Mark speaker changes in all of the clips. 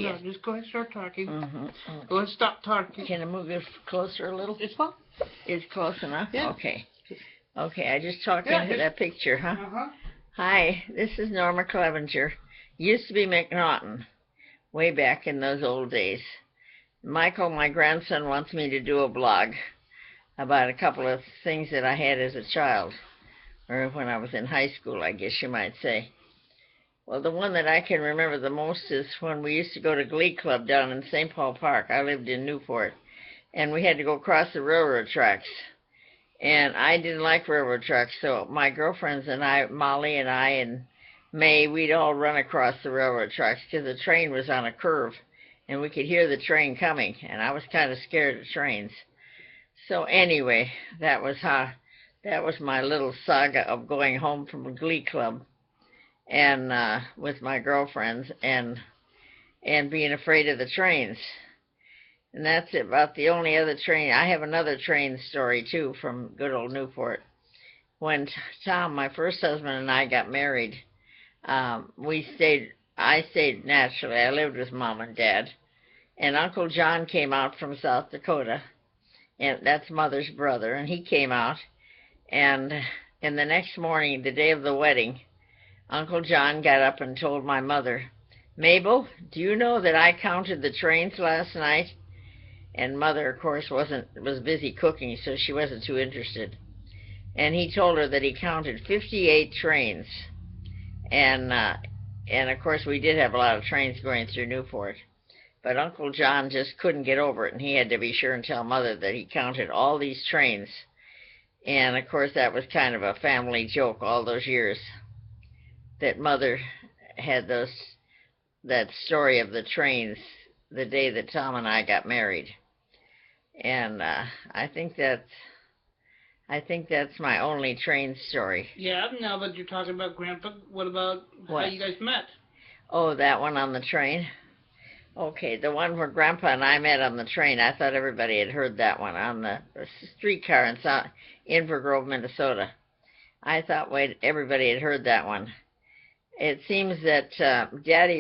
Speaker 1: No, just go ahead and start talking.
Speaker 2: Mm-hmm.
Speaker 1: Let's stop talking.
Speaker 2: Can I move it closer a little?
Speaker 1: It's fine.
Speaker 2: It's close enough?
Speaker 1: Yeah.
Speaker 2: Okay. Okay, I just talked
Speaker 1: Yeah,
Speaker 2: into
Speaker 1: just-
Speaker 2: that picture, huh?
Speaker 1: Uh-huh.
Speaker 2: Hi, this is Norma Clevenger. Used to be McNaughton, way back in those old days. Michael, my grandson, wants me to do a blog about a couple of things that I had as a child, or when I was in high school, I guess you might say. Well, the one that I can remember the most is when we used to go to Glee Club down in St. Paul Park. I lived in Newport, and we had to go across the railroad tracks. And I didn't like railroad tracks, so my girlfriends and I, Molly and I and May, we'd all run across the railroad tracks because the train was on a curve, and we could hear the train coming, and I was kind of scared of trains. So anyway, that was my little saga of going home from a Glee Club and with my girlfriends and being afraid of the trains. And that's about the only other train. I have another train story too from good old Newport. When Tom, my first husband, and I got married, I stayed naturally. I lived with Mom and Dad. And Uncle John came out from South Dakota, and that's Mother's brother, and he came out. And the next morning, the day of the wedding, Uncle John got up and told my mother, "Mabel, do you know that I counted the trains last night?" And Mother, of course, was busy cooking, so she wasn't too interested. And he told her that he counted 58 trains. And of course, we did have a lot of trains going through Newport. But Uncle John just couldn't get over it, and he had to be sure and tell Mother that he counted all these trains. And, of course, that was kind of a family joke all those years, that Mother had that story of the trains the day that Tom and I got married. And I think that's my only train story.
Speaker 1: Yeah, now that you're talking about Grandpa, what about how you guys met?
Speaker 2: Oh, that one on the train? Okay, the one where Grandpa and I met on the train. I thought everybody had heard that one on the streetcar in Inver Grove, Minnesota. I thought everybody had heard that one. It seems that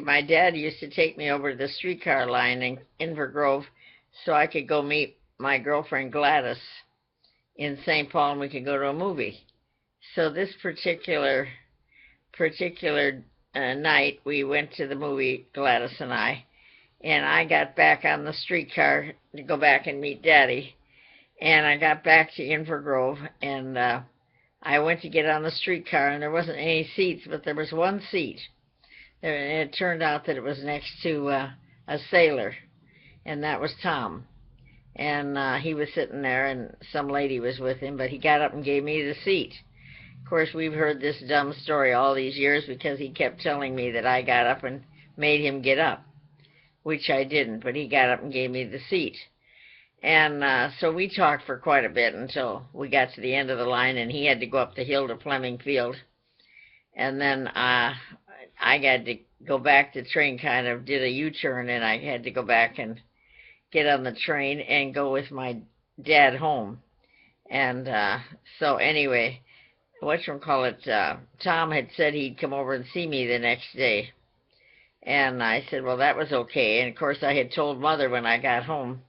Speaker 2: my dad used to take me over to the streetcar line in Inver Grove so I could go meet my girlfriend Gladys in St. Paul, and we could go to a movie. So this particular night, we went to the movie, Gladys and I got back on the streetcar to go back and meet Daddy, and I got back to Inver Grove, and I went to get on the streetcar, and there wasn't any seats, but there was one seat. And it turned out that it was next to a sailor, and that was Tom. And he was sitting there, and some lady was with him, but he got up and gave me the seat. Of course, we've heard this dumb story all these years because he kept telling me that I got up and made him get up, which I didn't, but he got up and gave me the seat. And so we talked for quite a bit until we got to the end of the line, and he had to go up the hill to Fleming Field. And then I got to go back. The train kind of did a U-turn, and I had to go back and get on the train and go with my dad home. And so anyway, Tom had said he'd come over and see me the next day. And I said, well, that was okay. And, of course, I had told Mother when I got home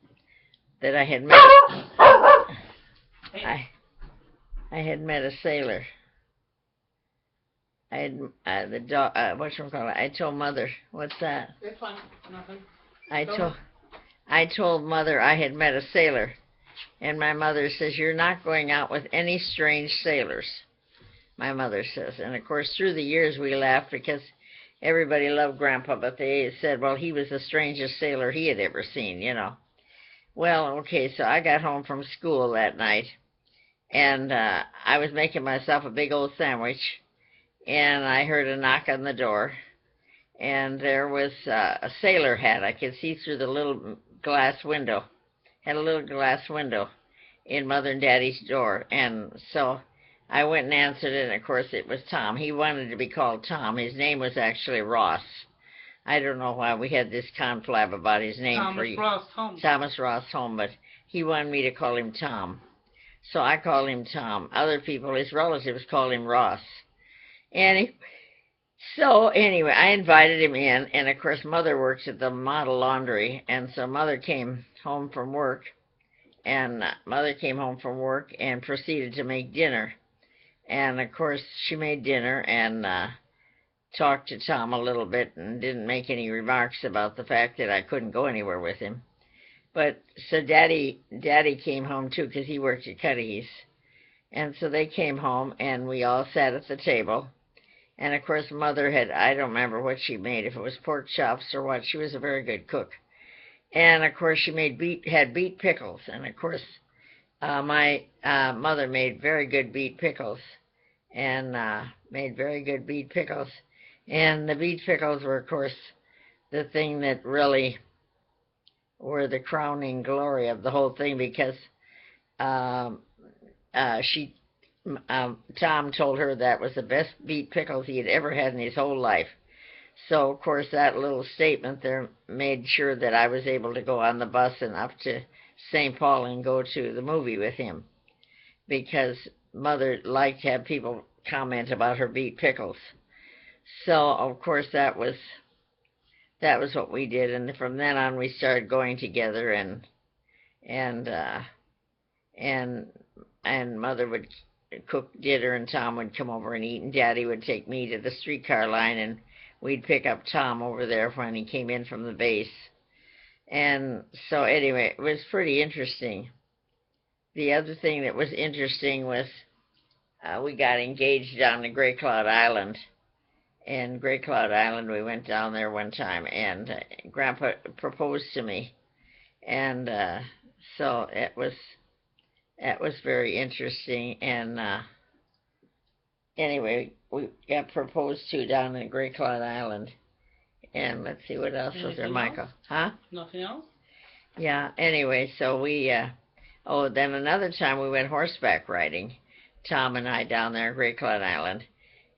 Speaker 2: that I had met I had met a sailor. I had I told Mother. What's that?
Speaker 1: It's fine. Nothing.
Speaker 2: I told Mother I had met a sailor, and my mother says, "You're not going out with any strange sailors," my mother says. And, of course, through the years we laughed because everybody loved Grandpa, but they said, well, he was the strangest sailor he had ever seen, you know. Well, okay, so I got home from school that night, and I was making myself a big old sandwich, and I heard a knock on the door, and there was a sailor hat. I could see through the little glass window. Had a little glass window in Mother and Daddy's door, and so I went and answered it, and of course it was Tom. He wanted to be called Tom. His name was actually Ross. I don't know why we had this conflab about his name Thomas Ross Home, but he wanted me to call him Tom. So I called him Tom. Other people, his relatives, called him Ross. So anyway, I invited him in, and of course, Mother works at the model laundry, and so Mother came home from work, and Mother came home from work and proceeded to make dinner. And of course, she made dinner and talked to Tom a little bit and didn't make any remarks about the fact that I couldn't go anywhere with him. But so Daddy came home too because he worked at Cudahy's, and so they came home and we all sat at the table. And of course, Mother had, I don't remember what she made, if it was pork chops or what. She was a very good cook. And of course, she had beet pickles. And of course, my mother made very good beet pickles, and made very good beet pickles. And the beet pickles were, of course, the thing that really were the crowning glory of the whole thing, because um, she Tom told her that was the best beet pickles he had ever had in his whole life. So, of course, that little statement there made sure that I was able to go on the bus and up to St. Paul and go to the movie with him, because Mother liked to have people comment about her beet pickles. So, of course, that was what we did, and from then on we started going together, and and Mother would cook dinner, and Tom would come over and eat, and Daddy would take me to the streetcar line, and we'd pick up Tom over there when he came in from the base. And so anyway, it was pretty interesting. The other thing that was interesting was we got engaged down in Gray Cloud Island. And Gray Cloud Island, we went down there one time, and Grandpa proposed to me. And so it was very interesting. And anyway, we got proposed to down in Gray Cloud Island. And let's see, what else was there, Michael? Huh?
Speaker 1: Nothing else?
Speaker 2: Yeah, anyway, so we, then another time we went horseback riding, Tom and I, down there in Gray Cloud Island.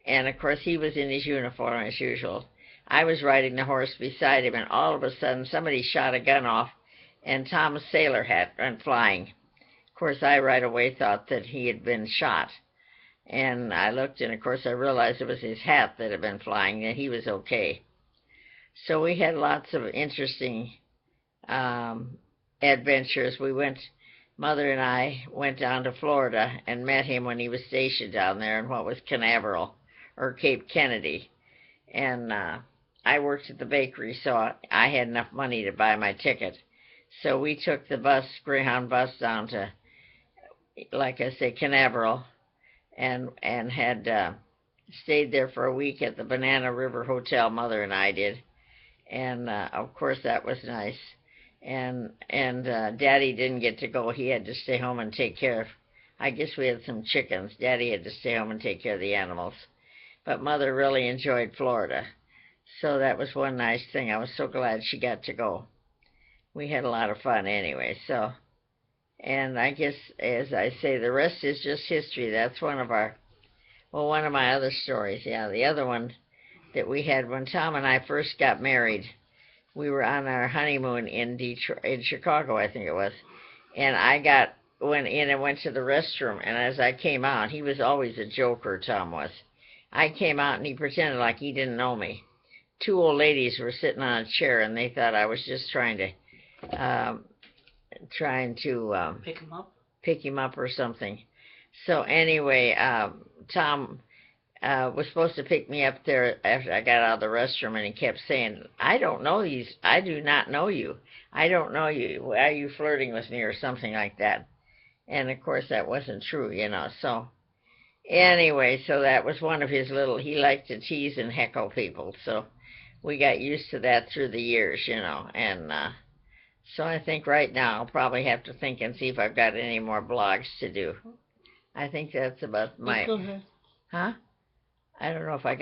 Speaker 2: And of course, he was in his uniform as usual. I was riding the horse beside him, and all of a sudden somebody shot a gun off, and Tom's sailor hat went flying. Of course, I right away thought that he had been shot. And I looked, and of course I realized it was his hat that had been flying, and he was okay. So we had lots of interesting adventures. Mother and I went down to Florida and met him when he was stationed down there in what was Canaveral, or Cape Kennedy. And I worked at the bakery, so I had enough money to buy my ticket. So we took the bus, Greyhound bus, down to, like I say, Canaveral, and had stayed there for a week at the Banana River Hotel, Mother and I did. And of course that was nice. And Daddy didn't get to go. He had to stay home and take care of, I guess we had some chickens. Daddy had to stay home and take care of the animals. But Mother really enjoyed Florida. So that was one nice thing. I was so glad she got to go. We had a lot of fun anyway. So, and I guess, as I say, the rest is just history. That's one of my other stories. Yeah, the other one that we had when Tom and I first got married. We were on our honeymoon in Chicago, I think it was. And I went in and went to the restroom, and as I came out, he was always a joker, Tom was. I came out and he pretended like he didn't know me. Two old ladies were sitting on a chair, and they thought I was just trying to pick him up or something. So anyway, Tom was supposed to pick me up there after I got out of the restroom, and he kept saying, I don't know you. I do not know you. I don't know you. Why are you flirting with me, or something like that? And of course that wasn't true, So anyway, so that was one of his he liked to tease and heckle people. So we got used to that through the years, And so I think right now I'll probably have to think and see if I've got any more blogs to do. I think that's about
Speaker 1: Go ahead.
Speaker 2: Huh? I don't know if I got